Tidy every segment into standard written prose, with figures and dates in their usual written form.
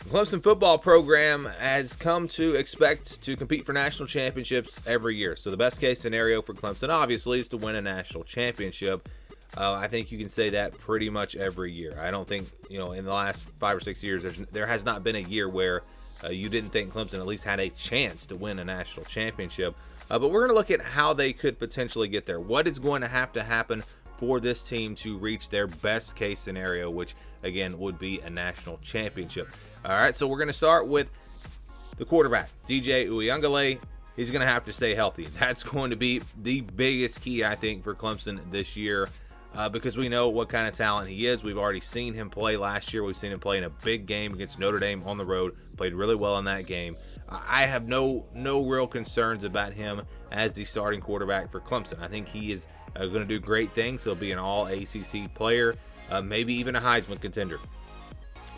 Clemson football program has come to expect to compete for national championships every year. So the best case scenario for Clemson, obviously, is to win a national championship. I think you can say that pretty much every year. I don't think, in the last 5 or 6 years, there has not been a year where you didn't think Clemson at least had a chance to win a national championship. But we're going to look at how they could potentially get there. What is going to happen for this team to reach their best case scenario, which, again, would be a national championship. All right, so we're going to start with the quarterback, DJ Uiagalelei. He's going to have to stay healthy. That's going to be the biggest key, I think, for Clemson this year because we know what kind of talent he is. We've already seen him play last year. We've seen him play in a big game against Notre Dame on the road, played really well in that game. I have no real concerns about him as the starting quarterback for Clemson. I think he is going to do great things. He'll be an all-ACC player, maybe even a Heisman contender.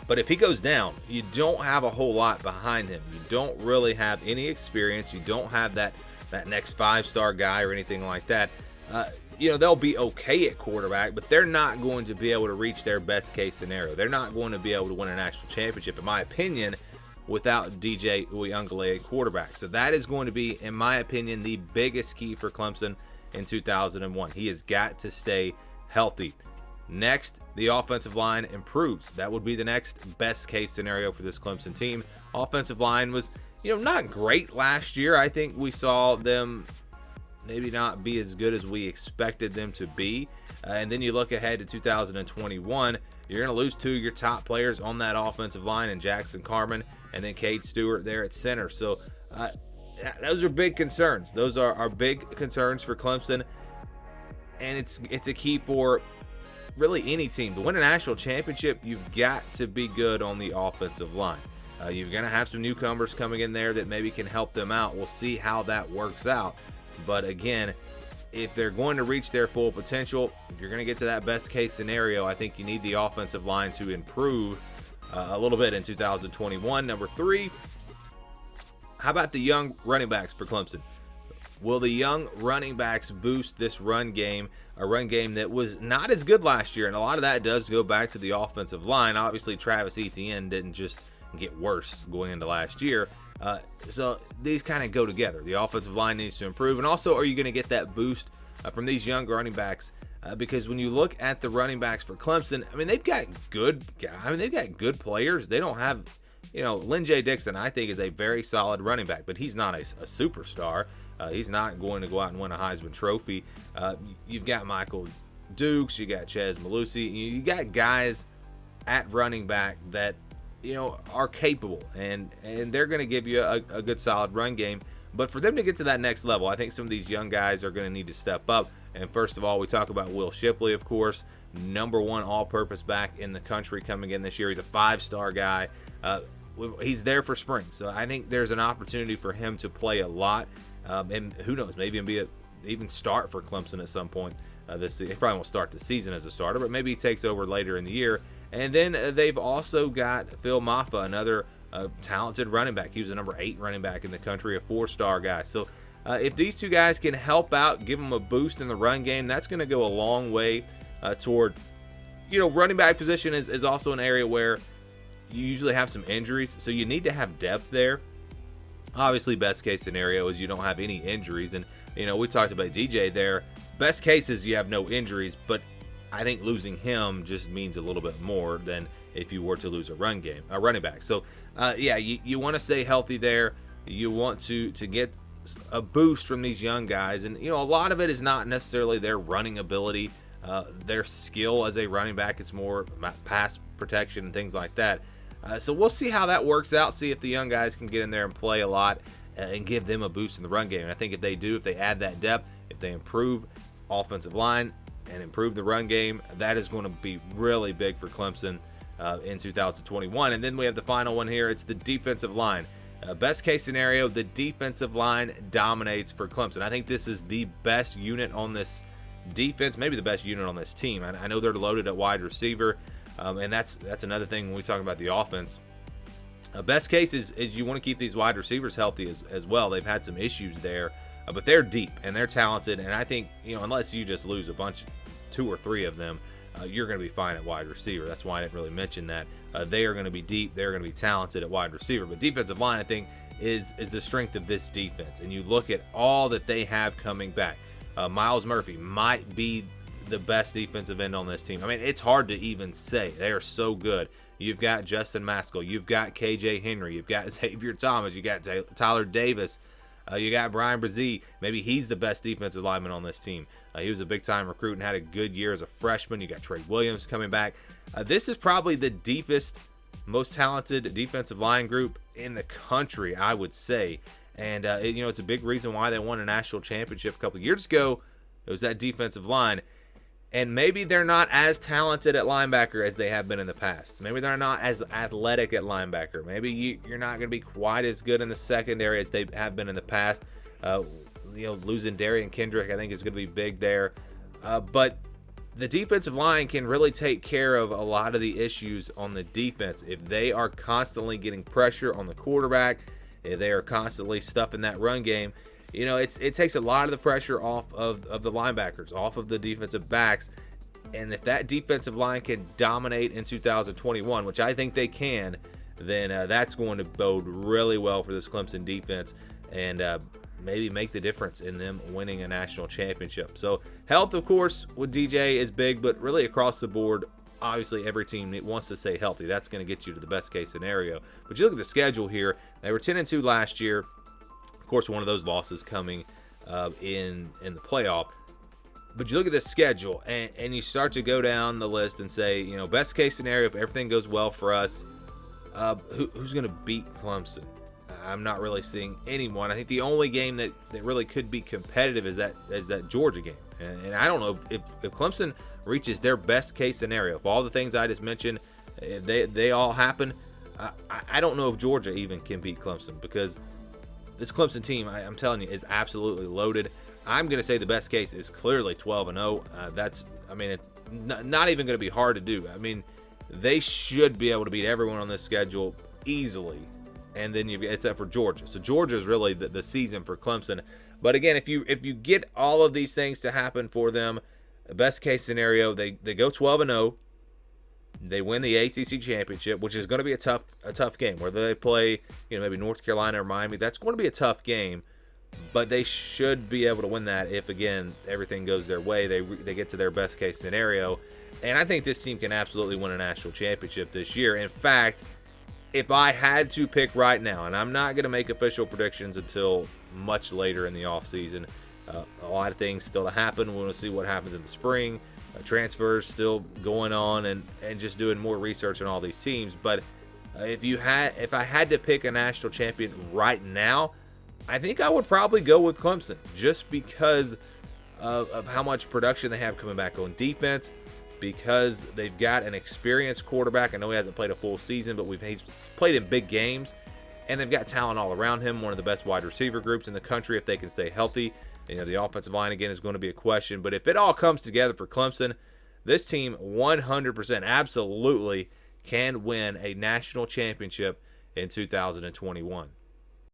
But if he goes down, you don't have a whole lot behind him. You don't really have any experience. You don't have that next 5-star guy or anything like that. They'll be okay at quarterback, but they're not going to be able to reach their best case scenario. They're not going to be able to win a national championship, in my opinion, without DJ Uiagalelei at quarterback. So that is going to be, in my opinion, the biggest key for Clemson in 2001. He has got to stay healthy. Next, the offensive line improves. That would be the next best case scenario for this Clemson team. Offensive line was, not great last year. I think we saw them maybe not be as good as we expected them to be. And then you look ahead to 2021, you're going to lose 2 of your top players on that offensive line, in Jackson Carman and then Cade Stewart there at center. So those are big concerns. Those are big concerns for Clemson. And it's a key for really any team. To win a national championship, you've got to be good on the offensive line. You're going to have some newcomers coming in there that maybe can help them out. We'll see how that works out. But again, if they're going to reach their full potential, if you're going to get to that best case scenario, I think you need the offensive line to improve a little bit in 2021. Number 3, how about the young running backs for Clemson? Will the young running backs boost this run game, a run game that was not as good last year? And a lot of that does go back to the offensive line. Obviously, Travis Etienne didn't just get worse going into last year. So these kind of go together. The offensive line needs to improve. And also, are you going to get that boost from these young running backs? Because when you look at the running backs for Clemson, they've got good guys. They've got good players. They don't have, Lynn J. Dixon, I think, is a very solid running back, but he's not a superstar. He's not going to go out and win a Heisman Trophy. You've got Michael Dukes. You got Chez Malusi. You got guys at running back that, are capable, and they're going to give you a good, solid run game. But for them to get to that next level, I think some of these young guys are going to need to step up. And first of all, we talk about Will Shipley, of course, number 1 all-purpose back in the country coming in this year. He's a 5-star guy. He's there for spring, so I think there's an opportunity for him to play a lot. And who knows, maybe even start for Clemson at some point this season. He probably won't start the season as a starter, but maybe he takes over later in the year. And then they've also got Phil Maffa, another talented running back. He was the number 8 running back in the country, a 4-star guy. So if these 2 guys can help out, give them a boost in the run game, that's going to go a long way toward, running back position is also an area where you usually have some injuries, so you need to have depth there. Obviously, best case scenario is you don't have any injuries. And, we talked about DJ there. Best case is you have no injuries, but I think losing him just means a little bit more than if you were to lose a running back. So, you want to stay healthy there. You want to get a boost from these young guys. And, a lot of it is not necessarily their running ability, their skill as a running back. It's more pass protection and things like that. So we'll see how that works out, see if the young guys can get in there and play a lot and give them a boost in the run game. And I think if they do, if they add that depth, if they improve offensive line and improve the run game, that is going to be really big for Clemson in 2021. And then we have the final one here. It's the defensive line. Best case scenario, the defensive line dominates for Clemson. I think this is the best unit on this defense, maybe the best unit on this team. I know they're loaded at wide receiver. And that's another thing when we talk about the offense. Best case is you want to keep these wide receivers healthy as well. They've had some issues there, but they're deep and they're talented. And I think, unless you just lose a bunch, 2 or 3 of them, you're going to be fine at wide receiver. That's why I didn't really mention that. They are going to be deep. They're going to be talented at wide receiver. But defensive line, I think, is the strength of this defense. And you look at all that they have coming back. Myles Murphy might be the best defensive end on this team. I mean, it's hard to even say. They are so good. You've got Justin Maskell. You've got KJ Henry. You've got Xavier Thomas. You got Tyler Davis. You got Brian Brzee. Maybe he's the best defensive lineman on this team. He was a big-time recruit and had a good year as a freshman. You got Trey Williams coming back. This is probably the deepest, most talented defensive line group in the country, I would say. And, it's a big reason why they won a national championship a couple of years ago. It was that defensive line. And maybe they're not as talented at linebacker as they have been in the past. Maybe they're not as athletic at linebacker. Maybe you're not going to be quite as good in the secondary as they have been in the past. Losing Darian Kendrick, I think, is going to be big there. But the defensive line can really take care of a lot of the issues on the defense. If they are constantly getting pressure on the quarterback, if they are constantly stuffing that run game, it takes a lot of the pressure off of the linebackers, off of the defensive backs. And if that defensive line can dominate in 2021, which I think they can, then that's going to bode really well for this Clemson defense and maybe make the difference in them winning a national championship. So health, of course, with DJ is big, but really across the board, obviously every team wants to stay healthy. That's going to get you to the best case scenario. But you look at the schedule here. They were 10-2 last year. Of course, one of those losses coming in the playoff. But you look at the schedule and you start to go down the list and say, best case scenario, if everything goes well for us, who's going to beat Clemson? I'm not really seeing anyone. I think the only game that really could be competitive is that Georgia game. And I don't know if Clemson reaches their best case scenario, if all the things I just mentioned, they all happen, I don't know if Georgia even can beat Clemson, because this Clemson team, I'm telling you, is absolutely loaded. I'm going to say the best case is clearly 12-0. It's not even going to be hard to do. I mean, they should be able to beat everyone on this schedule easily. And then except for Georgia. So Georgia is really the season for Clemson. But again, if you get all of these things to happen for them, the best case scenario, they go 12-0. They win the ACC championship, which is going to be a tough game. Whether they play, maybe North Carolina or Miami, that's going to be a tough game. But they should be able to win that if, again, everything goes their way. They get to their best case scenario. And I think this team can absolutely win a national championship this year. In fact, if I had to pick right now, and I'm not going to make official predictions until much later in the offseason, a lot of things still to happen. We want to see what happens in the spring. Transfers still going on, and just doing more research on all these teams. But if I had to pick a national champion right now, I think I would probably go with Clemson, just because of how much production they have coming back on defense, because they've got an experienced quarterback. I know he hasn't played a full season, but he's played in big games, and they've got talent all around him. One of the best wide receiver groups in the country if they can stay healthy. The offensive line, again, is going to be a question. But if it all comes together for Clemson, this team 100% absolutely can win a national championship in 2021.